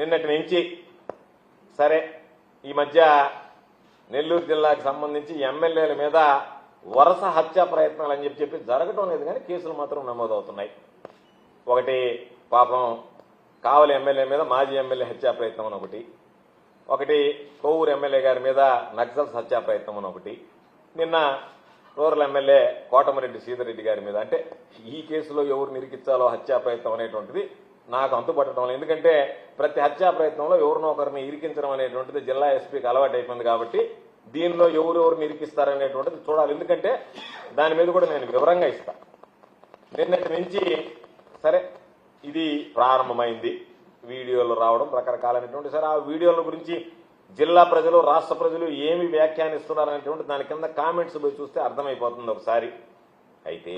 నిన్నటి నుంచి సరే ఈ మధ్య నెల్లూరు జిల్లాకు సంబంధించి ఎమ్మెల్యేల మీద వరుస హత్యా ప్రయత్నాలు అని చెప్పి జరగటం లేదు, కానీ కేసులు మాత్రం నమోదవుతున్నాయి. ఒకటి పాపం కావలి ఎమ్మెల్యే మీద మాజీ ఎమ్మెల్యే హత్యా ప్రయత్నం అని ఒకటి కొవ్వూరు ఎమ్మెల్యే గారి మీద నక్సల్స్ హత్యా ప్రయత్నం అని ఒకటి, నిన్న రూరల్ ఎమ్మెల్యే కోటమిరెడ్డి శ్రీధర్ రెడ్డి గారి మీద. అంటే ఈ కేసులో ఎవరు నిరికించాలో హత్యా ప్రయత్నం అనేటువంటిది నాకు అంతుపట్టడం లేదు. ఎందుకంటే ప్రతి హత్యా ప్రయత్నంలో ఎవరినో ఒకరిని ఇరికించడం అనేటువంటిది జిల్లా ఎస్పీకి అలవాటు అయిపోయింది. కాబట్టి దీనిలో ఎవరెవరు ఇరికిస్తారనేటువంటిది చూడాలి. ఎందుకంటే దాని మీద కూడా నేను వివరంగా ఇస్తా. నిన్నటి నుంచి సరే ఇది ప్రారంభమైంది, వీడియోలు రావడం రకరకాలైనటువంటి. సరే ఆ వీడియోల గురించి జిల్లా ప్రజలు రాష్ట్ర ప్రజలు ఏమి వ్యాఖ్యానిస్తున్నారనేటువంటి దాని కింద కామెంట్స్ పోయి చూస్తే అర్థమైపోతుంది ఒకసారి. అయితే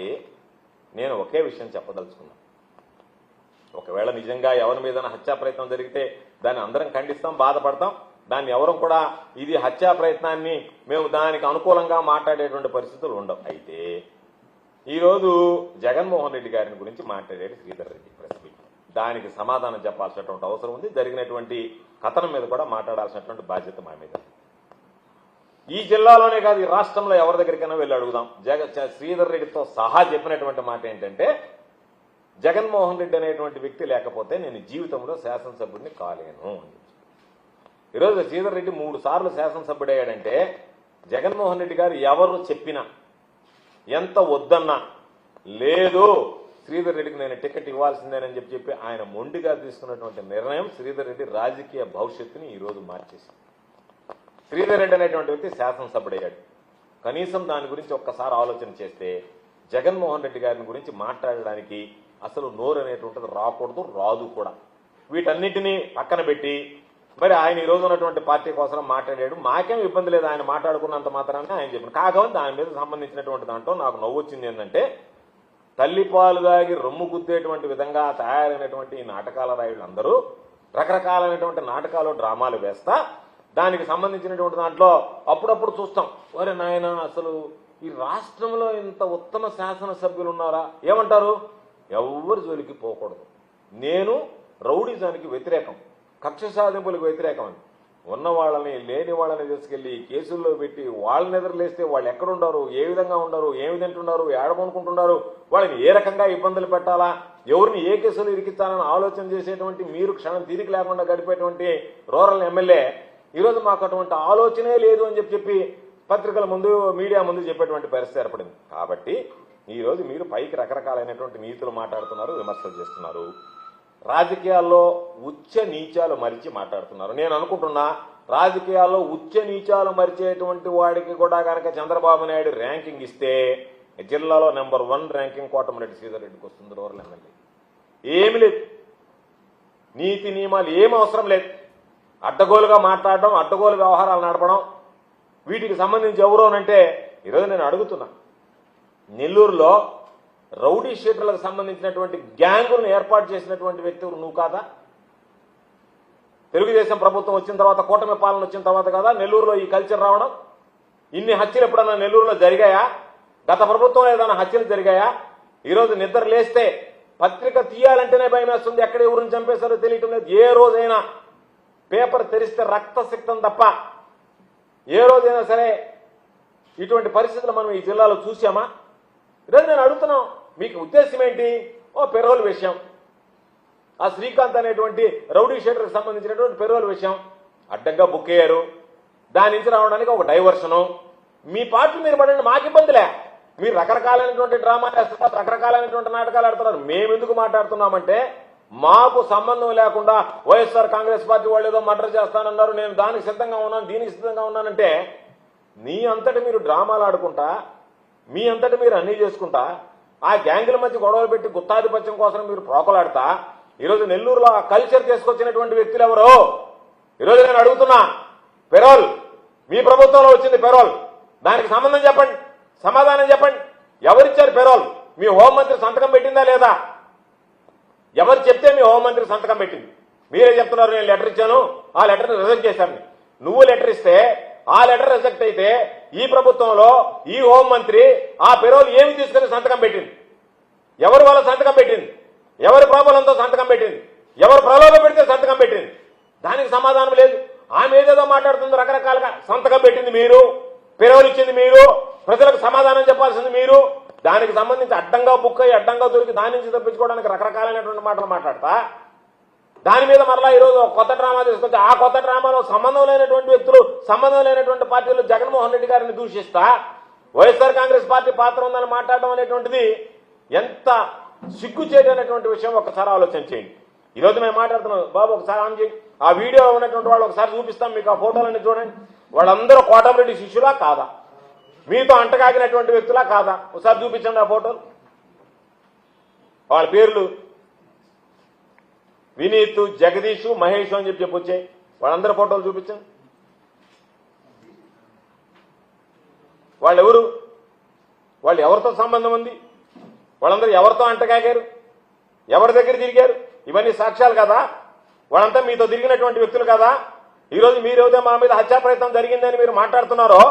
నేను ఒకే విషయం చెప్పదలుచుకున్నాను. ఒకవేళ నిజంగా ఎవరి మీద హత్యా ప్రయత్నం జరిగితే దాన్ని అందరం ఖండిస్తాం, బాధపడతాం. దాన్ని ఎవరు కూడా ఇది హత్యా ప్రయత్నాన్ని మేము దానికి అనుకూలంగా మాట్లాడేటువంటి పరిస్థితులు ఉండవు. అయితే ఈరోజు జగన్మోహన్ రెడ్డి గారిని గురించి మాట్లాడేది శ్రీధర్ రెడ్డి ప్రెస్ మీట్. దానికి సమాధానం చెప్పాల్సినటువంటి అవసరం ఉంది. జరిగినటువంటి కథనం మీద కూడా మాట్లాడాల్సినటువంటి బాధ్యత మా మీద. ఈ జిల్లాలోనే కాదు, ఈ రాష్ట్రంలో ఎవరి దగ్గరికైనా వెళ్ళి అడుగుదాం. శ్రీధర్ రెడ్డితో సహా చెప్పినటువంటి మాట ఏంటంటే, జగన్మోహన్ రెడ్డి అనేటువంటి వ్యక్తి లేకపోతే నేను జీవితంలో శాసనసభ్యుడిని కాలేను. ఈరోజు శ్రీధర్ రెడ్డి 3 సార్లు శాసనసభ్యుడయ్యాడంటే జగన్మోహన్ రెడ్డి గారు ఎవరు చెప్పినా ఎంత వద్దన్నా లేదు శ్రీధర్ రెడ్డికి నేను టికెట్ ఇవ్వాల్సిందేనని చెప్పి ఆయన మొండిగా తీసుకున్నటువంటి నిర్ణయం శ్రీధర్ రెడ్డి రాజకీయ భవిష్యత్తుని ఈ రోజు మార్చేసింది. శ్రీధర్ రెడ్డి అనేటువంటి వ్యక్తి శాసనసభ్యుడయ్యాడు. కనీసం దాని గురించి ఒక్కసారి ఆలోచన చేస్తే జగన్మోహన్ రెడ్డి గారిని గురించి మాట్లాడడానికి అసలు నోరు అనేటువంటిది రాకూడదు, రాదు కూడా. వీటన్నిటినీ పక్కన పెట్టి మరి ఆయన ఈ రోజు ఉన్నటువంటి పార్టీ కోసం మాట్లాడాడు. మాకేం ఇబ్బంది లేదు, ఆయన మాట్లాడుకున్నంత మాత్రాన్ని ఆయన చెప్పిన. కాకపోతే దాని మీద సంబంధించినటువంటి దాంట్లో నాకు నవ్వు వచ్చింది ఏంటంటే, తల్లిపాలు దాగి రొమ్ము గుద్దేటువంటి విధంగా తయారైనటువంటి ఈ నాటకాల రాయుళ్ళందరూ రకరకాలైనటువంటి నాటకాలు డ్రామాలు వేస్తా దానికి సంబంధించినటువంటి దాంట్లో అప్పుడప్పుడు చూస్తాం, ఒరే నాయన అసలు ఈ రాష్ట్రంలో ఇంత ఉత్తమ శాసనసభ్యులు ఉన్నారా? ఏమంటారు? ఎవరి జోలికి పోకూడదు, నేను రౌడీజానికి వ్యతిరేకం, కక్ష సాధింపులకు వ్యతిరేకం అని. ఉన్న వాళ్ళని లేని వాళ్ళని తీసుకెళ్లి కేసుల్లో పెట్టి వాళ్ళని ఎదురులేస్తే వాళ్ళు ఎక్కడుండారు, ఏ విధంగా ఉండరు, ఏమి తింటున్నారు, ఏడకొనుకుంటున్నారు, వాళ్ళని ఏ రకంగా ఇబ్బందులు పెట్టాలా, ఎవరిని ఏ కేసులు ఇరికించాలని ఆలోచన చేసేటువంటి మీరు క్షణం తీరిక లేకుండా గడిపేటువంటి రూరల్ ఎమ్మెల్యే ఈరోజు మాకు అటువంటి ఆలోచనే లేదు అని చెప్పి పత్రికల ముందు మీడియా ముందు చెప్పేటువంటి పరిస్థితి ఏర్పడింది. కాబట్టి ఈరోజు మీరు పైకి రకరకాలైనటువంటి నీతులు మాట్లాడుతున్నారు, విమర్శలు చేస్తున్నారు, రాజకీయాల్లో ఉచ్చ నీచాలు మరిచి మాట్లాడుతున్నారు. నేను అనుకుంటున్నా రాజకీయాల్లో ఉచ్చ నీచాలు మరిచేటువంటి వాడికి కూడా కనుక చంద్రబాబు నాయుడు ర్యాంకింగ్ ఇస్తే జిల్లాలో నెంబర్ 1 ర్యాంకింగ్ కోటమిరెడ్డి శ్రీధర్ రెడ్డికి వస్తుంది. రూరల్ ఎమ్మెల్యే ఏమి లేదు, నీతి నియమాలు ఏం అవసరం లేదు. అడ్డగోలుగా మాట్లాడడం, అడ్డగోలు వ్యవహారాలు నడపడం, వీటికి సంబంధించి ఎవరోనంటే ఈరోజు నేను అడుగుతున్నా, నెల్లూరులో రౌడీ షీటర్లకు సంబంధించినటువంటి గ్యాంగులను ఏర్పాటు చేసినటువంటి వ్యక్తి నువ్వు కాదా? తెలుగుదేశం ప్రభుత్వం వచ్చిన తర్వాత, కూటమి పాలన వచ్చిన తర్వాత కదా నెల్లూరులో ఈ కల్చర్ రావడం? ఇన్ని హత్యలు ఎప్పుడన్నా నెల్లూరులో జరిగాయా? గత ప్రభుత్వంలో ఏదైనా హత్యలు జరిగాయా? ఈరోజు నిద్ర లేస్తే పత్రిక తీయాలంటేనే భయం వేస్తుంది, ఎక్కడ ఎవరిని చంపేశారో తెలియటం లేదు. ఏ రోజైనా పేపర్ తెరిస్తే రక్తసిక్తం తప్ప ఏ రోజైనా సరే ఇటువంటి పరిస్థితులు మనం ఈ జిల్లాలో చూసామా? ఈరోజు నేను అడుగుతున్నాం, మీకు ఉద్దేశం ఏంటి? పెరోల్ విషయం, ఆ శ్రీకాంత్ అనేటువంటి రౌడీ షీటర్కి సంబంధించినటువంటి పెరోల్ విషయం అడ్డంగా బుక్ అయ్యారు. దాని నుంచి రావడానికి ఒక డైవర్షను. మీ పార్టీ మీరు పడండి, మాకు ఇబ్బందిలే. మీరు రకరకాలైనటువంటి డ్రామాలు వేస్తున్నారు, రకరకాలైనటువంటి నాటకాలు ఆడుతున్నారు. మేమెందుకు మాట్లాడుతున్నామంటే, మాకు సంబంధం లేకుండా వైఎస్ఆర్ కాంగ్రెస్ పార్టీ వాళ్ళు ఏదో మర్డర్ చేస్తానన్నారు, నేను దానికి సిద్ధంగా ఉన్నాను, దీనికి సిద్ధంగా ఉన్నానంటే నీ అంతటి మీరు డ్రామాలు ఆడుకుంటా, మీ అంతటి మీరు అన్నీ చేసుకుంటా, ఆ గ్యాంగుల మధ్య గొడవలు పెట్టి గుత్తాధిపత్యం కోసం మీరు ప్రోకలాడతా ఈరోజు నెల్లూరులో ఆ కల్చర్ తీసుకొచ్చినటువంటి వ్యక్తులు ఎవరో ఈరోజు నేను అడుగుతున్నా. పెరోల్ మీ ప్రభుత్వంలో వచ్చింది, పెరోల్ దానికి సంబంధం చెప్పండి, సమాధానం చెప్పండి. ఎవరిచ్చారు పెరోల్? మీ హోంమంత్రి సంతకం పెట్టిందా లేదా? ఎవరు చెప్తే మీ హోంమంత్రి సంతకం పెట్టింది? మీరే చెప్తున్నారు నేను లెటర్ ఇచ్చాను, ఆ లెటర్ని రిజెక్ట్ చేశాను. నువ్వు లెటర్ ఇస్తే ఆ లెటర్ రిజెక్ట్ అయితే ఈ ప్రభుత్వంలో ఈ హోంమంత్రి ఆ పెరోల్ ఏమి తీసుకుని సంతకం పెట్టింది? ఎవరి వల్ల సంతకం పెట్టింది? ఎవరి ప్రాబలంతో సంతకం పెట్టింది? ఎవరు ప్రలోభ పెడితే సంతకం పెట్టింది? దానికి సమాధానం లేదు. ఆమె ఏదేదో మాట్లాడుతుంది రకరకాలుగా. సంతకం పెట్టింది మీరు, పెరవలు ఇచ్చింది మీరు, ప్రజలకు సమాధానం చెప్పాల్సింది మీరు. దానికి సంబంధించి అడ్డంగా బుక్ అయ్యి అడ్డంగా దొరికి దాని నుంచి తప్పించుకోవడానికి రకరకాలైనటువంటి మాటలు మాట్లాడతా దాని మీద మరలా ఈరోజు కొత్త డ్రామా తీసుకొచ్చి ఆ కొత్త డ్రామాలో సంబంధం లేనటువంటి వ్యక్తులు, సంబంధం లేనటువంటి పార్టీలు జగన్మోహన్ రెడ్డి గారిని దూషిస్తా వైఎస్ఆర్ కాంగ్రెస్ పార్టీ పాత్ర ఉందని మాట్లాడడం అనేటువంటిది ఎంత సిగ్గు చేయడనేటువంటి విషయం ఒకసారి ఆలోచన చేయండి. ఈరోజు మేము మాట్లాడుతున్నాం. బాబు ఒకసారి ఆన్ చేయి, ఆ వీడియో ఉన్నటువంటి వాళ్ళు ఒకసారి చూపిస్తాం మీకు. ఆ ఫోటోలన్నీ చూడండి. వాళ్ళందరూ కోటమిరెడ్డి శిష్యులా కాదా, మీతో అంటకాగినటువంటి వ్యక్తులా కాదా? ఒకసారి చూపించండి ఆ ఫోటోలు. వాళ్ళ పేర్లు వినీత్, జగదీష్, మహేష్ అని చెప్పి వచ్చాయి. వాళ్ళందరూ ఫోటోలు చూపించండి. వాళ్ళెవరు, వాళ్ళు ఎవరితో సంబంధం ఉంది, వాళ్ళందరూ ఎవరితో అంటకాగారు, ఎవరి దగ్గర తిరిగారు, ఇవన్నీ సాక్ష్యాలు కదా. వాళ్ళంతా మీతో తిరిగినటువంటి వ్యక్తులు కదా. ఈరోజు మీరేదో మా మీద హత్యా ప్రయత్నం జరిగిందని మీరు మాట్లాడుతున్నారో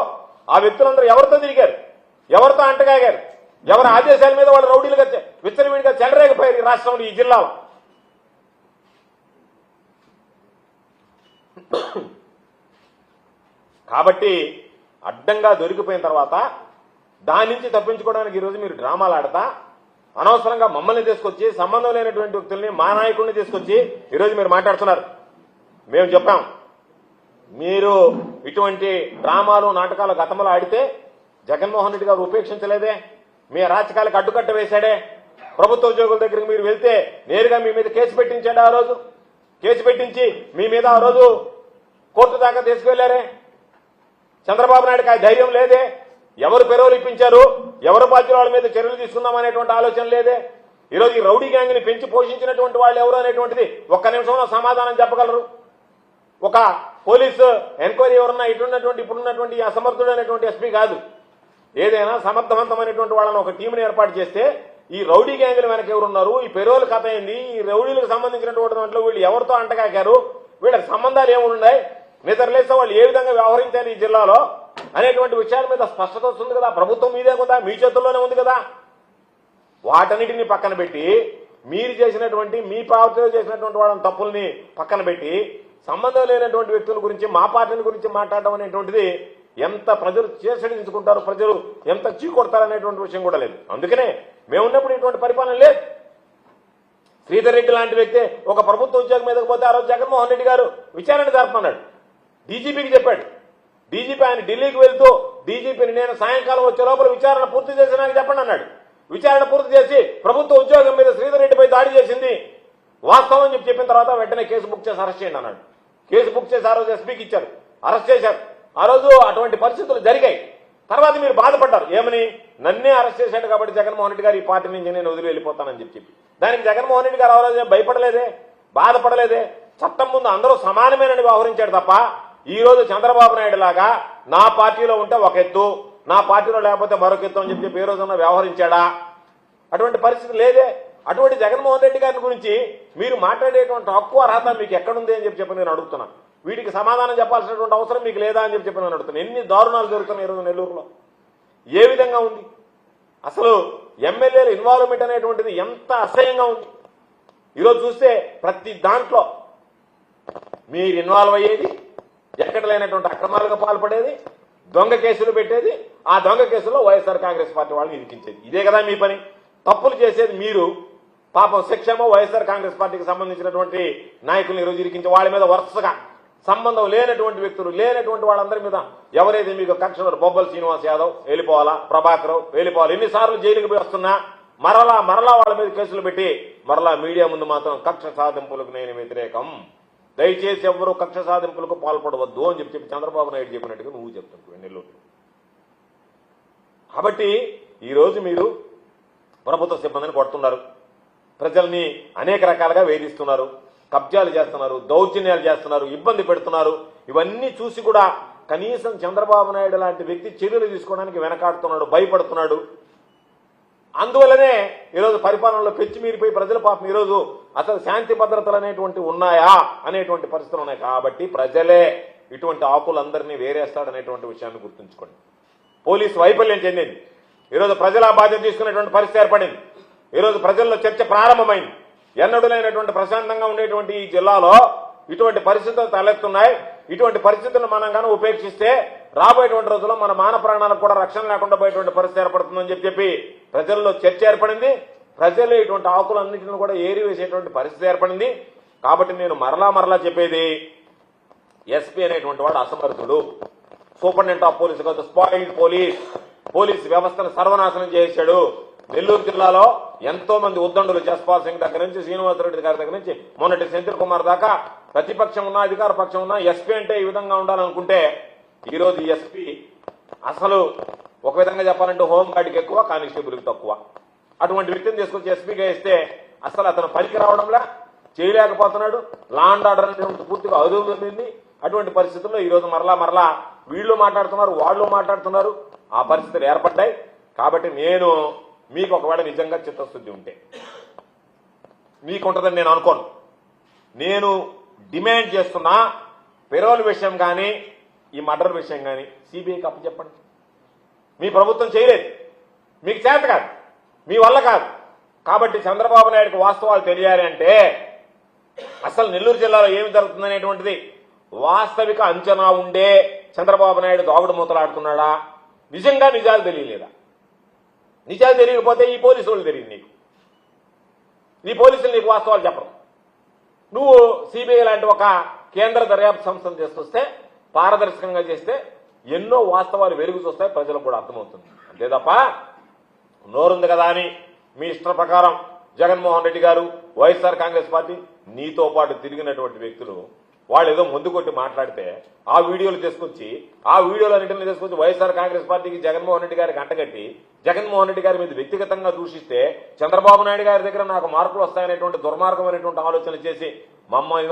ఆ వ్యక్తులందరూ ఎవరితో తిరిగారు, ఎవరితో అంటకాగారు, ఎవరి ఆదేశాల మీద వాళ్ళు రౌడీలుగా విచ్చలవిడిగా చెలరేగిపోయారు ఈ రాష్ట్రంలో, ఈ జిల్లాలో. కాబట్టి అడ్డంగా దొరికిపోయిన తర్వాత దాని నుంచి తప్పించుకోవడానికి ఈరోజు మీరు డ్రామాలు ఆడతా అనవసరంగా మమ్మల్ని తీసుకొచ్చి సంబంధం లేనటువంటి వ్యక్తుల్ని, మా నాయకుడిని తీసుకొచ్చి ఈరోజు మీరు మాట్లాడుతున్నారు. మేము చెప్పాం, మీరు ఇటువంటి డ్రామాలు నాటకాలు గతంలో ఆడితే జగన్మోహన్ రెడ్డి గారు ఉపేక్షించలేదే, మీ రాజకీయాలకు అడ్డుకట్ట వేశాడే. ప్రభుత్వ ఉద్యోగుల దగ్గరికి మీరు వెళ్తే నేరుగా మీ మీద కేసు పెట్టించాడు. ఆ రోజు కేసు పెట్టించి మీ మీద ఆ రోజు కోర్టు దాకా తీసుకువెళ్లారే. చంద్రబాబు నాయుడుకి ఆ ధైర్యం లేదే. ఎవరు పెరోలు ఇప్పించారు, ఎవరు బాధ్యులు వాళ్ళ మీద చర్యలు తీసుకుందాం అనేటువంటి ఆలోచన లేదే. ఈరోజు ఈ రౌడీ గ్యాంగ్ ని పెంచి పోషించినటువంటి వాళ్ళు ఎవరు అనేటువంటిది ఒక్క నిమిషంలో సమాధానం చెప్పగలరు. ఒక పోలీసు ఎంక్వైరీ ఎవరన్నా ఇప్పుడున్నటువంటి అసమర్థుడైనటువంటి ఎస్పీ కాదు. ఏదైనా సమర్థవంతమైనటువంటి వాళ్ళని ఒక టీంని ఏర్పాటు చేస్తే ఈ రౌడీ గ్యాంగుల వెనక ఎవరున్నారు, ఈ పెరోలు కథ ఏంది, ఈ రౌడీలకు సంబంధించినటువంటి దాంట్లో వీళ్ళు ఎవరితో అంటకాకారు, వీళ్ళకి సంబంధాలు ఏమున్నాయి, నిద్రలేస్తే వాళ్ళు ఏ విధంగా వ్యవహరించారు ఈ జిల్లాలో అనేటువంటి విషయాల మీద స్పష్టత వస్తుంది కదా. ప్రభుత్వం మీదే ఉందా, మీ చేతుల్లోనే ఉంది కదా. వాటన్నిటిని పక్కన పెట్టి మీరు చేసినటువంటి, మీ పార్టీలో చేసినటువంటి వాళ్ళని తప్పుల్ని పక్కన పెట్టి సంబంధం లేనటువంటి వ్యక్తుల గురించి, మా పార్టీల గురించి మాట్లాడడం అనేటువంటిది ఎంత ప్రజలు చేసడించుకుంటారు, ప్రజలు ఎంత చీకొడతారనేటువంటి విషయం కూడా లేదు. అందుకనే మేమున్నప్పుడు ఇటువంటి పరిపాలన లేదు. శ్రీధర్ రెడ్డి లాంటి వ్యక్తి ఒక ప్రభుత్వ ఉద్యోగం మీదకి పోతే ఆ రోజు జగన్మోహన్ రెడ్డి గారు విచారణ జరపమన్నాడు. డీజీపీకి చెప్పాడు. డీజీపీ ఆయన ఢిల్లీకి వెళ్తూ డీజీపీని నేను సాయంకాలం వచ్చే లోపల విచారణ పూర్తి చేసి నాకు చెప్పండి అన్నాడు. విచారణ పూర్తి చేసి ప్రభుత్వ ఉద్యోగం మీద శ్రీధర్ రెడ్డిపై దాడి చేసింది వాస్తవం అని చెప్పిన తర్వాత వెంటనే కేసు బుక్ చేసి అరెస్ట్ చేయండి అన్నాడు. కేసు బుక్ చేసి ఆ రోజు ఎస్పీకి ఇచ్చారు, అరెస్ట్ చేశారు. ఆ రోజు అటువంటి పరిస్థితులు జరిగాయి. తర్వాత మీరు బాధపడ్డారు. ఏమని, నన్నే అరెస్ట్ చేశాడు కాబట్టి జగన్మోహన్ రెడ్డి గారు ఈ పార్టీ నుంచి నేను వదిలి వెళ్ళిపోతానని చెప్పి. దానికి జగన్మోహన్ రెడ్డి గారు ఎవరైనా భయపడలేదే, బాధపడలేదే. చట్టం ముందు అందరూ సమానమేనని వ్యవహరించాడు తప్ప ఈ రోజు చంద్రబాబు నాయుడు లాగా నా పార్టీలో ఉంటే ఒక ఎత్తు, నా పార్టీలో లేకపోతే మరొక ఎత్తు అని చెప్పి ఏ రోజున్నా వ్యవహరించాడా? అటువంటి పరిస్థితి లేదే. అటువంటి జగన్మోహన్ రెడ్డి గారి గురించి మీరు మాట్లాడేటువంటి హక్కు, అర్హత మీకు ఎక్కడుంది అని చెప్పి నేను అడుగుతున్నాను. వీటికి సమాధానం చెప్పాల్సినటువంటి అవసరం మీకు లేదా అని చెప్పి నేను అడుగుతున్నాను. ఎన్ని దారుణాలు జరుగుతున్నాయి ఈరోజు నెల్లూరులో, ఏ విధంగా ఉంది అసలు ఎమ్మెల్యేల ఇన్వాల్వ్మెంట్ అనేటువంటిది ఎంత అసహ్యంగా ఉంది. ఈరోజు చూస్తే ప్రతి దాంట్లో మీరు ఇన్వాల్వ్ అయ్యేది, ఎక్కడ లేనటువంటి అక్రమాలకు పాల్పడేది, దొంగ కేసులు పెట్టేది, ఆ దొంగ కేసుల్లో వైఎస్ఆర్ కాంగ్రెస్ పార్టీ వాళ్ళని ఇరికించేది. ఇదే కదా మీ పని. తప్పులు చేసేది మీరు, పాపం శిక్షేమో వైఎస్ఆర్ కాంగ్రెస్ పార్టీకి సంబంధించినటువంటి నాయకులను ఈరోజు ఇరికించి వాళ్ళ మీద వరుసగా సంబంధం లేనటువంటి వ్యక్తులు, లేనటువంటి వాళ్ళందరి మీద ఎవరైతే మీకు కక్షలు, బొబ్బల శ్రీనివాస్ యాదవ్ వెళ్ళిపోవాలా, ప్రభాకర్ వెళ్ళిపోవాలి, ఎన్నిసార్లు జైలుకి పోయి వస్తున్నా మరలా వాళ్ళ మీద కేసులు పెట్టి మరలా మీడియా ముందు మాత్రం కక్ష సాధింపులకు నేను వ్యతిరేకం, దయచేసి ఎవరు కక్ష సాధింపులకు పాల్పడవద్దు అని చెప్పి చంద్రబాబు నాయుడు చెప్పినట్టుగా నువ్వు చెప్తున్నావు నెల్లూరు. కాబట్టి ఈరోజు మీరు ప్రభుత్వ సిబ్బందిని కొడుతున్నారు, ప్రజల్ని అనేక రకాలుగా వేధిస్తున్నారు, కబ్జాలు చేస్తున్నారు, దౌర్జన్యాలు చేస్తున్నారు, ఇబ్బంది పెడుతున్నారు. ఇవన్నీ చూసి కూడా కనీసం చంద్రబాబు నాయుడు లాంటి వ్యక్తి చర్యలు తీసుకోవడానికి వెనకాడుతున్నాడు, భయపడుతున్నాడు. అందువల్లనే ఈరోజు పరిపాలనలో పెంచి మీరిపోయి ప్రజల పాపం ఈరోజు అసలు శాంతి భద్రతలు అనేటువంటి ఉన్నాయా అనేటువంటి పరిస్థితులు ఉన్నాయి. కాబట్టి ప్రజలే ఇటువంటి ఆకులందరినీ వేరేస్తాడనేటువంటి విషయాన్ని గుర్తుంచుకోండి. పోలీసు వైఫల్యం చెందింది, ఈరోజు ప్రజల బాధ్యత తీసుకునేటువంటి పరిస్థితి ఏర్పడింది. ఈరోజు ప్రజల్లో చర్చ ప్రారంభమైంది. ఎన్నడూ లేనటువంటి ప్రశాంతంగా ఉండేటువంటి ఈ జిల్లాలో ఇటువంటి పరిస్థితులు తలెత్తున్నాయి. ఇటువంటి పరిస్థితులను మనం కానీ ఉపేక్షిస్తే రాబోయేటువంటి రోజుల్లో మన మాన ప్రాణాలకు కూడా రక్షణ లేకుండా పోయేటువంటి పరిస్థితి ఏర్పడుతుందని చెప్పి ప్రజల్లో చర్చ ఏర్పడింది. ప్రజల్లో ఇటువంటి ఆకులన్నింటిని కూడా ఏరివేసేటువంటి పరిస్థితి ఏర్పడింది. కాబట్టి నేను మరలా చెప్పేది, ఎస్పీ అనేటువంటి వాడు అసమర్థుడు. సూపరింటెండెంట్ ఆఫ్ పోలీస్ కాదు, స్పాయిల్డ్ పోలీస్ వ్యవస్థను సర్వనాశనం చేశాడు. నెల్లూరు జిల్లాలో ఎంతో మంది ఉద్దండులు, జస్పాల్ సింగ్ దగ్గర నుంచి శ్రీనివాసరెడ్డి గారి దగ్గర నుంచి మొన్నటి సెంథిల్ కుమార్ దాకా ప్రతిపక్షం ఉన్నా అధికార పక్షం ఉన్నా ఎస్పీ అంటే ఈ విధంగా ఉండాలనుకుంటే ఈ రోజు ఎస్పీ అసలు ఒక విధంగా చెప్పాలంటే హోంగార్డుకి ఎక్కువ, కానిస్టేబుల్కి తక్కువ. అటువంటి వ్యక్తిని తీసుకొచ్చి ఎస్పీగా ఇస్తే అసలు అతను పనికి రావడంలా, చేయలేకపోతున్నాడు. లా అండ్ ఆర్డర్ అనేది పూర్తిగా అదుపుంది. అటువంటి పరిస్థితుల్లో ఈ రోజు మరలా వీళ్ళు మాట్లాడుతున్నారు, వాళ్ళు మాట్లాడుతున్నారు. ఆ పరిస్థితులు ఏర్పడ్డాయి. కాబట్టి నేను మీకు ఒకవేళ నిజంగా చిత్తశుద్ధి ఉంటే మీకుంటుందని నేను అనుకోను. నేను డిమాండ్ చేస్తున్నా పెరోల్ విషయం కానీ ఈ మర్డర్ విషయం కానీ సిబిఐకి అప్పచెప్పండి. మీ ప్రభుత్వం చేయలేదు, మీకు చేత కాదు, మీ వల్ల కాదు. కాబట్టి చంద్రబాబు నాయుడుకి వాస్తవాలు తెలియాలి అంటే అసలు నెల్లూరు జిల్లాలో ఏమి జరుగుతుందనేటువంటిది వాస్తవిక అంచనా ఉండే చంద్రబాబు నాయుడు దాగుడు మూతలాడుతున్నాడా, నిజంగా నిజాలు తెలియలేదా? నిజాలు తెలియకపోతే ఈ పోలీసు వాళ్ళు తెలియదు నీకు, ఈ పోలీసులు నీకు వాస్తవాలు చెప్పరు. నువ్వు సిబిఐ లాంటి ఒక కేంద్ర దర్యాప్తు సంస్థను చేస్తొస్తే పారదర్శకంగా చేస్తే ఎన్నో వాస్తవాలు వెలుగు చూస్తాయి, ప్రజలకు కూడా అర్థమవుతుంది. అంతే తప్ప నోరుంది కదా అని మీ ఇష్ట ప్రకారం జగన్మోహన్ రెడ్డి గారు, వైఎస్ఆర్ కాంగ్రెస్ పార్టీ, నీతో పాటు తిరిగినటువంటి వ్యక్తులు వాళ్ళు ఏదో ముందు కొట్టి మాట్లాడితే ఆ వీడియోలు తీసుకొచ్చి అన్నింటిని తీసుకొచ్చి వైఎస్ఆర్ కాంగ్రెస్ పార్టీకి జగన్మోహన్ రెడ్డి గారికి అంటగట్టి జగన్మోహన్ రెడ్డి గారి మీద వ్యక్తిగతంగా దూషిస్తే చంద్రబాబు నాయుడు గారి దగ్గర నాకు మార్కులు వస్తాయనేటువంటి దుర్మార్గమైనటువంటి ఆలోచన చేసి మా మీద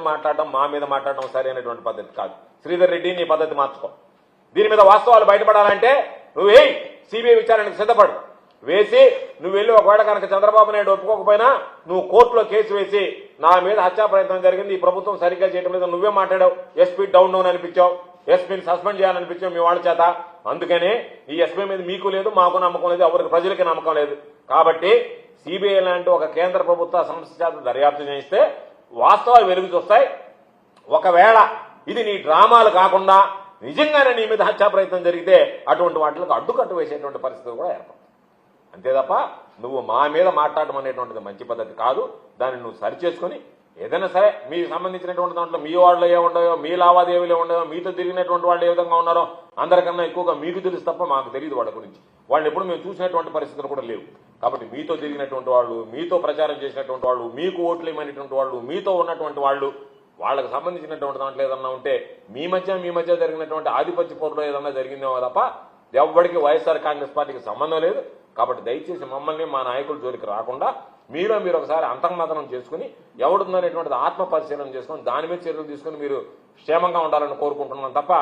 మాట్లాడడం సరైనటువంటి పద్ధతి కాదు. శ్రీధర్ రెడ్డి, నీ పద్ధతి మార్చుకో. దీని మీద వాస్తవాలు బయటపడాలంటే నువ్వు సిబిఐ విచారణకు సిద్ధపడు. వేసి నువ్వు వెళ్ళి ఒకవేళ కనుక చంద్రబాబు నాయుడు ఒప్పుకోకపోయినా నువ్వు కోర్టులో కేసు వేసి నా మీద హత్యా ప్రయత్నం జరిగింది, ఈ ప్రభుత్వం సరిగ్గా చేయడం లేదు, నువ్వే మాట్లాడావు, ఎస్పీ డౌన్ అనిపించావు, ఎస్పీని సస్పెండ్ చేయాలనిపించావు మీ వాళ్ళ చేత. అందుకని ఈ ఎస్పీ మీద మీకు లేదు, మాకు నమ్మకం లేదు, ఎవరికి ప్రజలకి నమ్మకం లేదు. కాబట్టి సిబిఐ లాంటి ఒక కేంద్ర ప్రభుత్వ సంస్థ చేత దర్యాప్తు చేయిస్తే వాస్తవాలు వెలుగు చూస్తాయి. ఒకవేళ ఇది నీ డ్రామాలు కాకుండా నిజంగానే నీ మీద హత్యా ప్రయత్నం జరిగితే అటువంటి వాటికి అడ్డుకట్టు వేసేటువంటి పరిస్థితి కూడా ఏర్పడుతుంది. అంతే తప్ప నువ్వు మా మీద మాట్లాడడం అనేటువంటిది మంచి పద్ధతి కాదు. దాన్ని నువ్వు సరి చేసుకుని ఏదైనా సరే మీకు సంబంధించినటువంటి దాంట్లో మీ వాళ్ళు ఏముండయో, మీ లావాదేవీలు ఉండయో, మీతో తిరిగినటువంటి వాళ్ళు ఏ విధంగా ఉన్నారో అందరికన్నా ఎక్కువగా మీకు తెలుసు తప్ప మాకు తెలియదు వాళ్ళ గురించి. వాళ్ళని ఎప్పుడు మేము చూసినటువంటి పరిస్థితులు కూడా లేవు. కాబట్టి మీతో తిరిగినటువంటి వాళ్ళు, మీతో ప్రచారం చేసినటువంటి వాళ్ళు, మీకు ఓట్లు ఇవ్వనటువంటి వాళ్ళు, మీతో ఉన్నటువంటి వాళ్ళు, వాళ్ళకి సంబంధించినటువంటి దాంట్లో ఏదన్నా ఉంటే మీ మధ్య జరిగినటువంటి ఆధిపత్య పోరులో ఏదన్నా జరిగిందేమో తప్ప ఎవ్వడికి వైఎస్ఆర్ కాంగ్రెస్ పార్టీకి సంబంధం లేదు. కాబట్టి దయచేసి మమ్మల్ని మా నాయకుల జోలికి రాకుండా మీరు ఒకసారి అంతర్మతనం చేసుకుని ఎవడుందనేటువంటిది ఆత్మ పరిశీలన చేసుకుని దాని మీద చర్యలు తీసుకుని మీరు క్షేమంగా ఉండాలని కోరుకుంటున్నాం తప్ప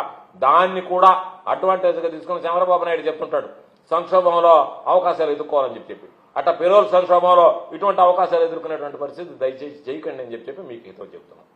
దాన్ని కూడా అడ్వాంటేజ్గా తీసుకుని చంద్రబాబు నాయుడు చెప్తుంటాడు సంక్షోభంలో అవకాశాలు ఎదుర్కోవాలని చెప్పి. అట్లా పెరోల్ సంక్షోభంలో ఇటువంటి అవకాశాలు ఎదుర్కొనేటువంటి పరిస్థితి దయచేసి చేయకండి అని చెప్పి మీకు హితో చెప్తున్నాం.